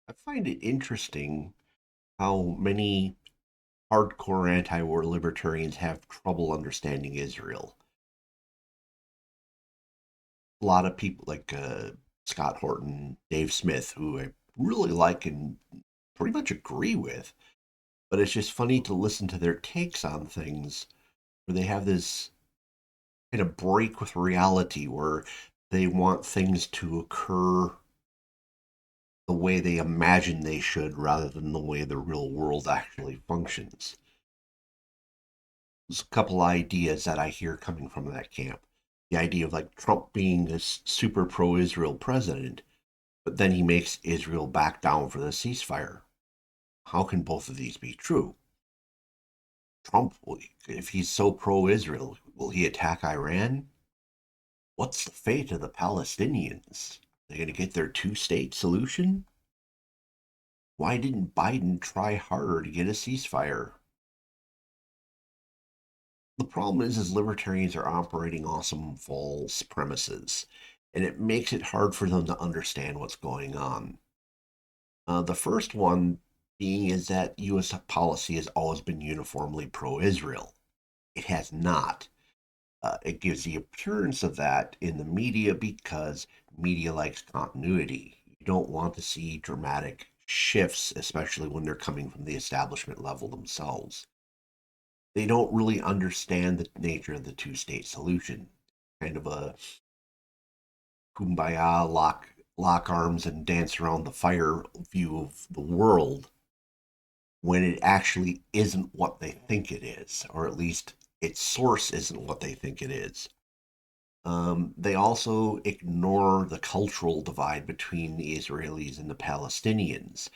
I find it interesting how many hardcore anti-war libertarians have trouble understanding Israel. A lot of people like Scott Horton, Dave Smith, who I really like and pretty much agree with, but it's just funny to listen to their takes on things where they have this kind of break with reality where they want things to occur the way they imagine they should rather than the way the real world actually functions. There's a couple ideas that I hear coming from that camp. The idea of like Trump being this super pro Israel president, but then he makes Israel back down for the ceasefire. How can both of these be true? Trump, if he's so pro Israel, will he attack Iran? What's the fate of the Palestinians? Are they going to get their two-state solution? Why didn't Biden try harder to get a ceasefire? The problem is libertarians are operating on some false premises, and it makes it hard for them to understand what's going on. The first one being is that U.S. policy has always been uniformly pro-Israel. It has not. It gives the appearance of that in the media because media likes continuity. You don't want to see dramatic shifts, especially when they're coming from the establishment level themselves. They don't really understand the nature of the two-state solution. Kind of a kumbaya, lock arms and dance around the fire view of the world when it actually isn't what they think it is, or at least its source isn't what they think it is. They also ignore the cultural divide between the Israelis and the Palestinians,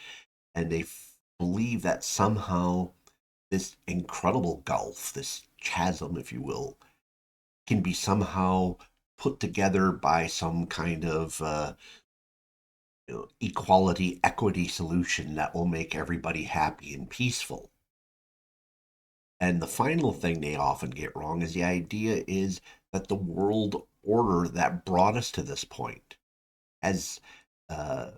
and they believe that somehow this incredible gulf, this chasm, if you will, can be somehow put together by some kind of equality, equity solution that will make everybody happy and peaceful. And the final thing they often get wrong is the idea is that the world order that brought us to this point has uh,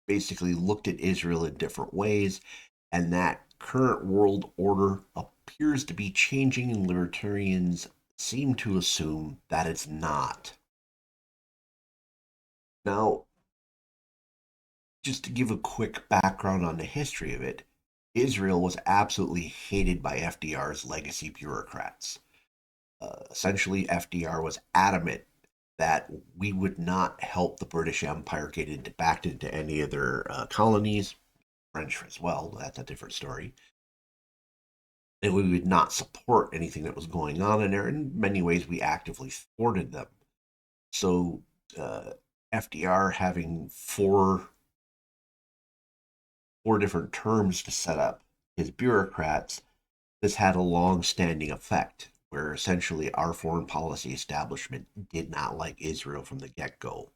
basically looked at Israel in different ways, and that current world order appears to be changing, and libertarians seem to assume that it's not. Now, just to give a quick background on the history of it, Israel was absolutely hated by FDR's legacy bureaucrats. Essentially, FDR was adamant that we would not help the British Empire get back into any of their colonies, French as well. That's a different story. And we would not support anything that was going on in there. In many ways, we actively thwarted them. So, FDR having four different terms to set up his bureaucrats, this had a long-standing effect where essentially our foreign policy establishment did not like Israel from the get-go.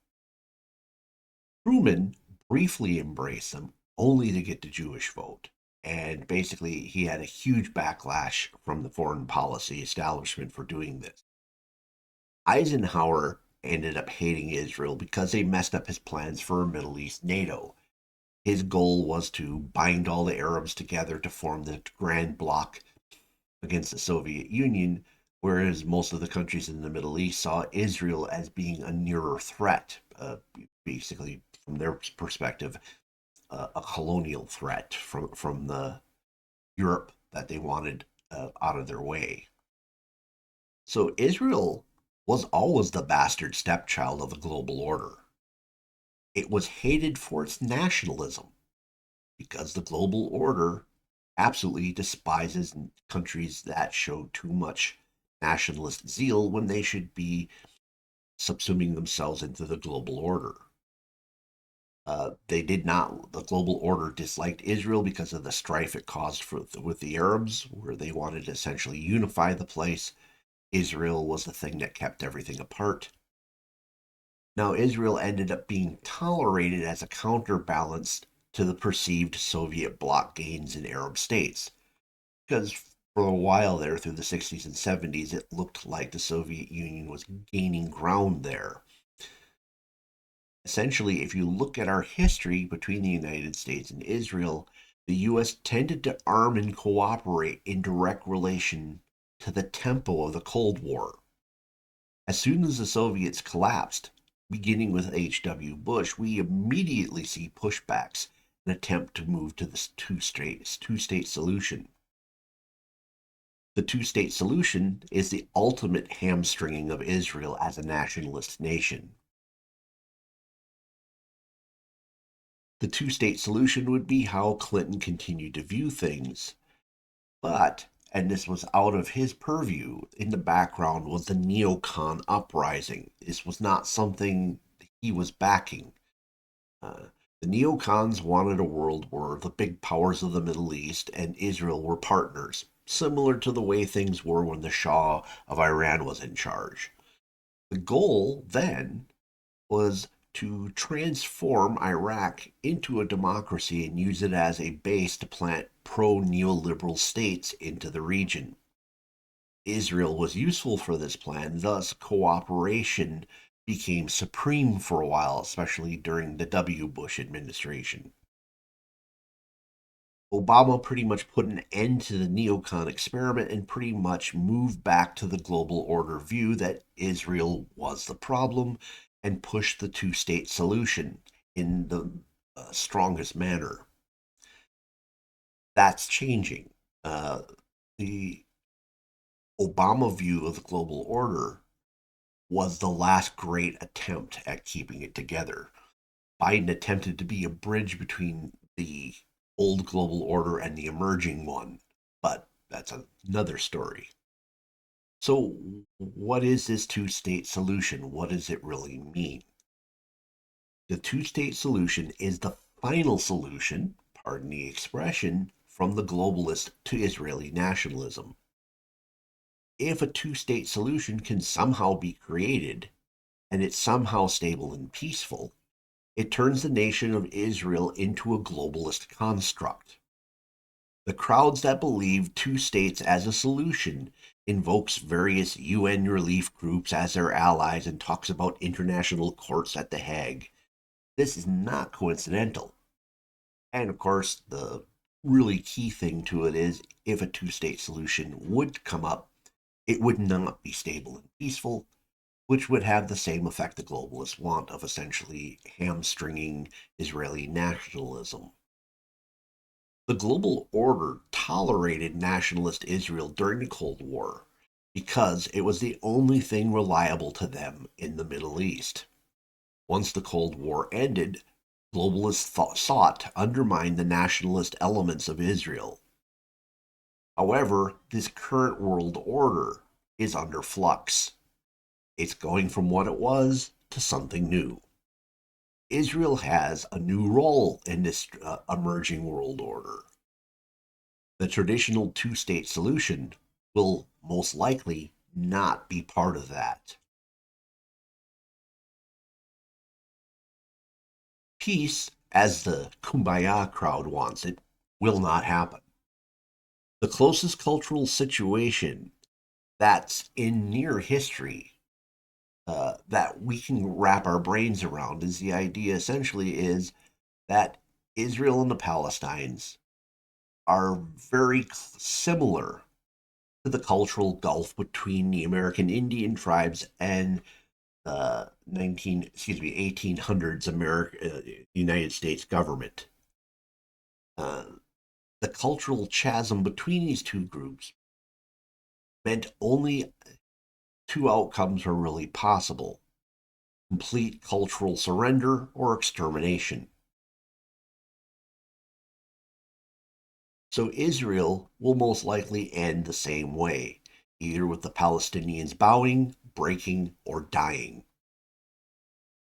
Truman briefly embraced them only to get the Jewish vote. And basically, he had a huge backlash from the foreign policy establishment for doing this. Eisenhower ended up hating Israel because they messed up his plans for a Middle East NATO. His goal was to bind all the Arabs together to form the Grand Bloc against the Soviet Union, whereas most of the countries in the Middle East saw Israel as being a nearer threat, basically, from their perspective, a colonial threat from the Europe that they wanted out of their way. So Israel was always the bastard stepchild of the global order. It was hated for its nationalism because the global order absolutely despises countries that show too much nationalist zeal when they should be subsuming themselves into the global order. They did not, the global order disliked Israel because of the strife it caused with the Arabs, where they wanted to essentially unify the place. Israel was the thing that kept everything apart. Now, Israel ended up being tolerated as a counterbalance to the perceived Soviet bloc gains in Arab states. Because for a while there, through the 60s and 70s, it looked like the Soviet Union was gaining ground there. Essentially, if you look at our history between the United States and Israel, the US tended to arm and cooperate in direct relation to the tempo of the Cold War. As soon as the Soviets collapsed, beginning with H.W. Bush, we immediately see pushbacks, an attempt to move to this two-state solution. The two-state solution is the ultimate hamstringing of Israel as a nationalist nation. The two-state solution would be how Clinton continued to view things. But, and this was out of his purview, in the background was the neocon uprising. This was not something he was backing. Uh, the neocons wanted a world where the big powers of the Middle East and Israel were partners, similar to the way things were when the Shah of Iran was in charge. The goal then was to transform Iraq into a democracy and use it as a base to plant pro neoliberal states into the region. Israel was useful for this plan, thus, cooperation became supreme for a while, especially during the W. Bush administration. Obama pretty much put an end to the neocon experiment and pretty much moved back to the global order view that Israel was the problem and pushed the two-state solution in the strongest manner. That's changing. The Obama view of the global order was the last great attempt at keeping it together. Biden attempted to be a bridge between the old global order and the emerging one, but that's another story. So, what is this two state solution? What does it really mean? The two state solution is the final solution, pardon the expression, from the globalist to Israeli nationalism. If a two state solution can somehow be created, and it's somehow stable and peaceful, it turns the nation of Israel into a globalist construct. The crowds that believe two states as a solution invokes various UN relief groups as their allies and talks about international courts at The Hague. This is not coincidental. And of course, the really key thing to it is if a two-state solution would come up, it would not be stable and peaceful, which would have the same effect the globalists want of essentially hamstringing Israeli nationalism. The global order tolerated nationalist Israel during the Cold War because it was the only thing reliable to them in the Middle East. Once the Cold War ended, globalists sought to undermine the nationalist elements of Israel. However, this current world order is under flux. It's going from what it was to something new. Israel has a new role in this emerging world order. The traditional two state solution will most likely not be part of that. Peace, as the kumbaya crowd wants it, will not happen. The closest cultural situation that's in near history that we can wrap our brains around is the idea essentially is that Israel and the Palestinians are very similar to the cultural gulf between the American Indian tribes and the 1800s United States government. Uh, the cultural chasm between these two groups meant only two outcomes were really possible: complete cultural surrender or extermination. So Israel will most likely end the same way, either with the Palestinians bowing, breaking, or dying.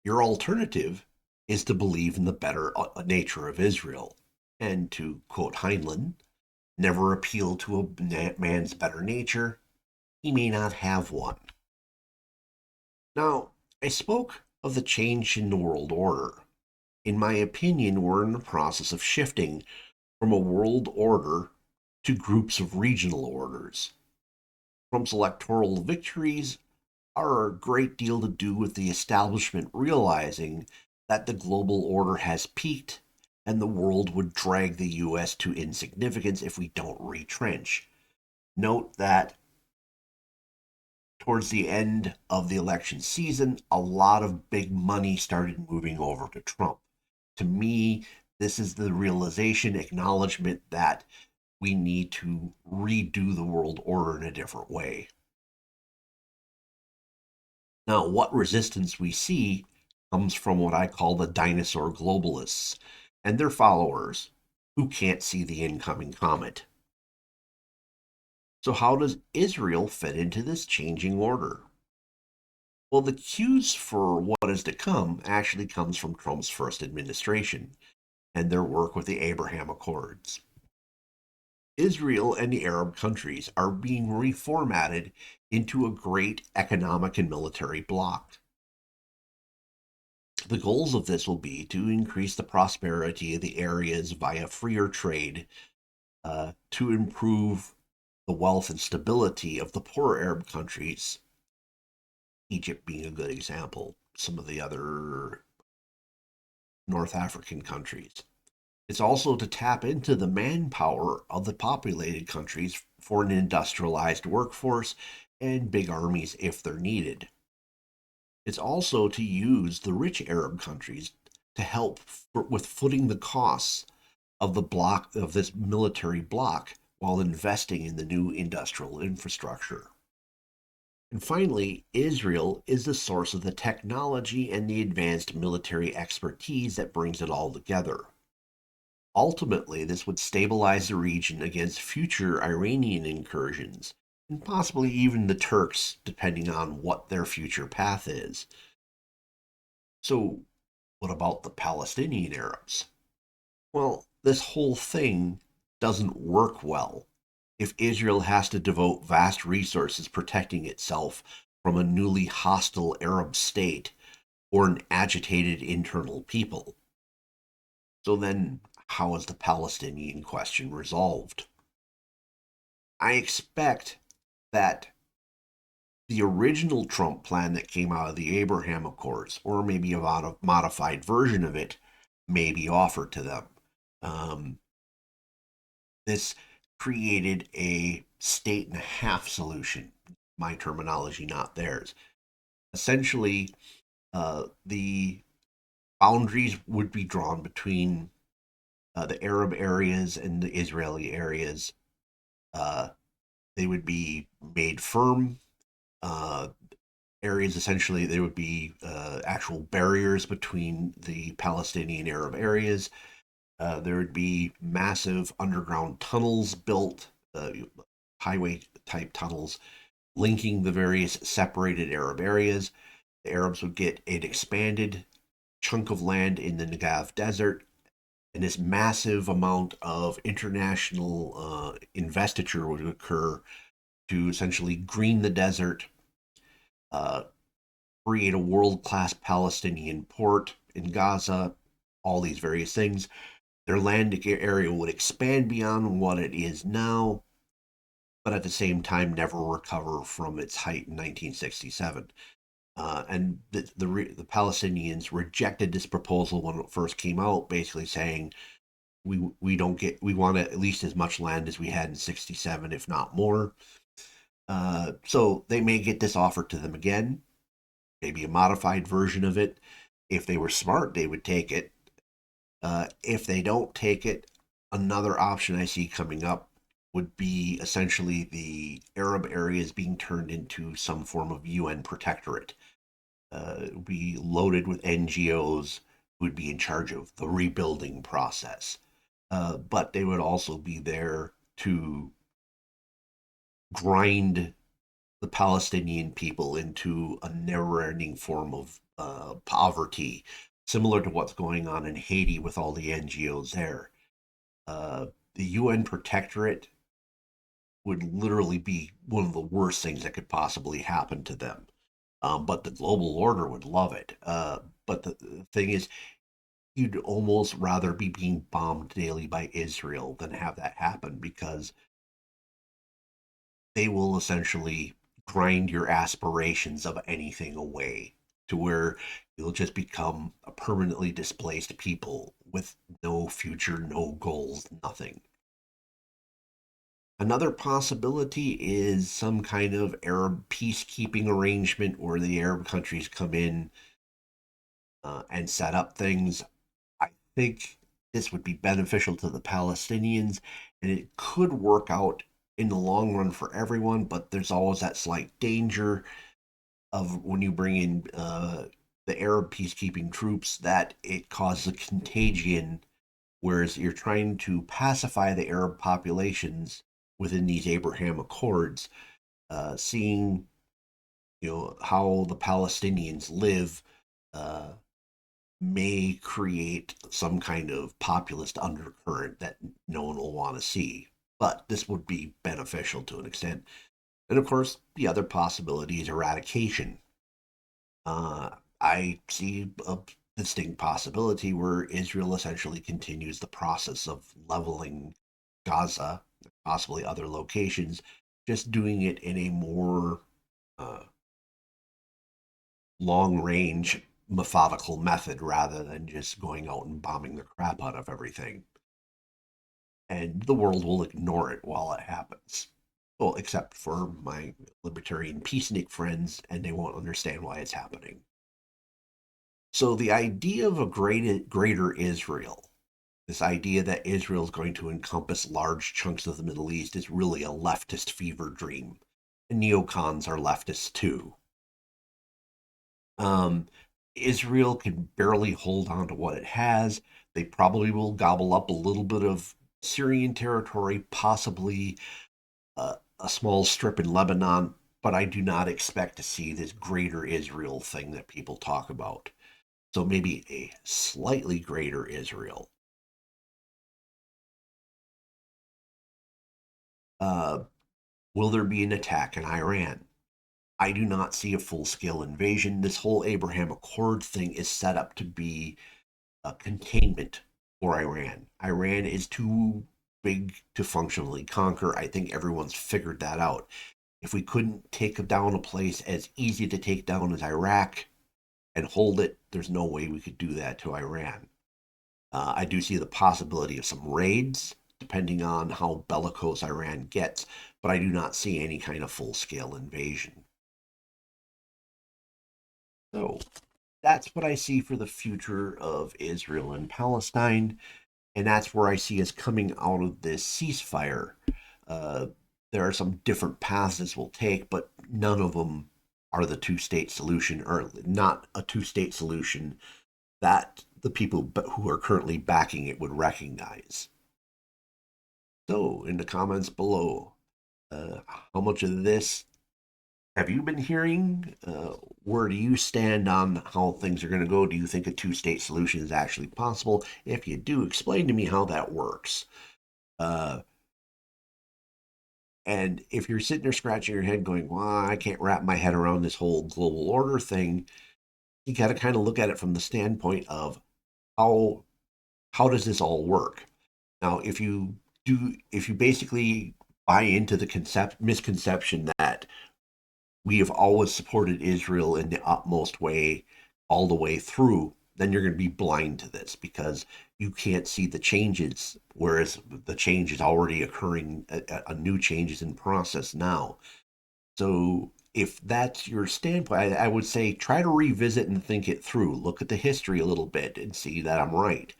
Your alternative is to believe in the better nature of Israel, and to quote Heinlein, never appeal to a man's better nature, he may not have one. Now, I spoke of the change in the world order. In my opinion, we're in the process of shifting from a world order to groups of regional orders. Trump's electoral victories are a great deal to do with the establishment realizing that the global order has peaked and the world would drag the US to insignificance if we don't retrench. Note that towards the end of the election season, a lot of big money started moving over to Trump. To me, this is the realization, acknowledgement that we need to redo the world order in a different way. Now, what resistance we see comes from what I call the dinosaur globalists and their followers who can't see the incoming comet. So, how does Israel fit into this changing order? Well, the cues for what is to come actually comes from Trump's first administration and their work with the Abraham Accords. Israel and the Arab countries are being reformatted into a great economic and military bloc. The goals of this will be to increase the prosperity of the areas via freer trade, to improve the wealth and stability of the poorer Arab countries, Egypt being a good example, some of the other North African countries. It's also to tap into the manpower of the populated countries for an industrialized workforce and big armies if they're needed. It's also to use the rich Arab countries to help with footing the costs of the block of this military bloc while investing in the new industrial infrastructure. And finally, Israel is the source of the technology and the advanced military expertise that brings it all together. Ultimately, this would stabilize the region against future Iranian incursions, and possibly even the Turks, depending on what their future path is. So, what about the Palestinian Arabs? Well, this whole thing doesn't work well if Israel has to devote vast resources protecting itself from a newly hostile Arab state or an agitated internal people. So then, how is the Palestinian question resolved? I expect that the original Trump plan that came out of the Abraham Accords, or maybe a modified version of it, may be offered to them. Um, this created a state and a half solution, my terminology, not theirs. Essentially, the boundaries would be drawn between the Arab areas and the Israeli areas. Uh, they would be made firm. Uh, Areas essentially, there would be actual barriers between the Palestinian Arab areas. There would be massive underground tunnels built, highway type tunnels linking the various separated Arab areas. The Arabs would get an expanded chunk of land in the Negev desert, and this massive amount of international investiture would occur to essentially green the desert, uh, create a world class Palestinian port in Gaza, all these various things. Their land area would expand beyond what it is now, but at the same time never recover from its height in 1967. And the Palestinians rejected this proposal when it first came out, basically saying we want at least as much land as we had in '67, if not more. So they may get this offered to them again, maybe a modified version of it. If they were smart, they would take it. If they don't take it, another option I see coming up would be essentially the Arab areas being turned into some form of UN protectorate. It would be loaded with NGOs who would be in charge of the rebuilding process. But they would also be there to grind the Palestinian people into a never ending form of poverty, similar to what's going on in Haiti with all the NGOs there. The UN protectorate would literally be one of the worst things that could possibly happen to them. But the global order would love it. But the thing is, you'd almost rather be being bombed daily by Israel than have that happen because they will essentially grind your aspirations of anything away. to where you'll just become a permanently displaced people with no future, no goals, nothing. Another possibility is some kind of Arab peacekeeping arrangement where the Arab countries come in and set up things. I think this would be beneficial to the Palestinians, and it could work out in the long run for everyone, but there's always that slight danger of when you bring in the Arab peacekeeping troops that it causes a contagion, whereas you're trying to pacify the Arab populations within these Abraham Accords, seeing how the Palestinians live uh, may create some kind of populist undercurrent that no one will want to see. But this would be beneficial to an extent. And of course, the other possibility is eradication. I see a distinct possibility where Israel essentially continues the process of leveling Gaza, possibly other locations, just doing it in a more uh, long range, methodical method rather than just going out and bombing the crap out of everything. And the world will ignore it while it happens. Well, except for my libertarian peacenik friends, and they won't understand why it's happening. So the idea of a greater Israel, this idea that Israel is going to encompass large chunks of the Middle East, is really a leftist fever dream. And neocons are leftists too. Um, Israel can barely hold on to what it has. They probably will gobble up a little bit of Syrian territory, possibly a small strip in Lebanon, but I do not expect to see this greater Israel thing that people talk about. So maybe a slightly greater Israel. Uh, will there be an attack in Iran? I do not see a full scale invasion. This whole Abraham Accord thing is set up to be a containment for Iran. Iran is too big to functionally conquer. I think everyone's figured that out. If we couldn't take down a place as easy to take down as Iraq and hold it, there's no way we could do that to Iran. I do see the possibility of some raids, depending on how bellicose Iran gets, but I do not see any kind of full scale invasion. So that's what I see for the future of Israel and Palestine, and that's where I see us coming out of this ceasefire. Uh, there are some different paths this will take, but none of them are the two-state solution, or not a two-state solution that the people who are currently backing it would recognize. So, in the comments below, how much of this have you been hearing? Where do you stand on how things are going to go? Do you think a two-state solution is actually possible? If you do, explain to me how that works. Uh, and if you're sitting there scratching your head going, well, I can't wrap my head around this whole global order thing, you got to kind of look at it from the standpoint of how how does this all work? Now, if you basically buy into the misconception that we have always supported Israel in the utmost way all the way through, then you're going to be blind to this because you can't see the changes, whereas the change is already occurring, a new change is in process now. So if that's your standpoint, I would say try to revisit and think it through. Look at the history a little bit and see that I'm right.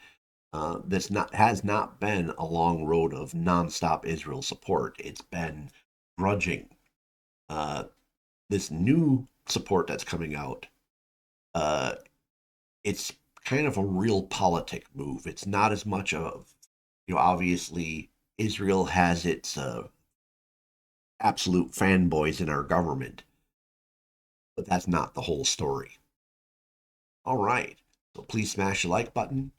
This not has not been a long road of nonstop Israel support. It's been grudging. Uh, this new support that's coming out, uh, it's kind of a real politic move. It's not as much of, obviously Israel has its absolute fanboys in our government, but that's not the whole story. All right, so please smash the like button.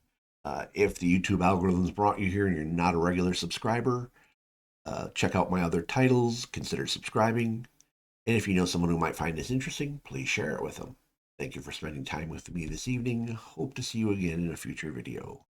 If the YouTube algorithms brought you here and you're not a regular subscriber, check out my other titles, consider subscribing. And if you know someone who might find this interesting, please share it with them. Thank you for spending time with me this evening. Hope to see you again in a future video.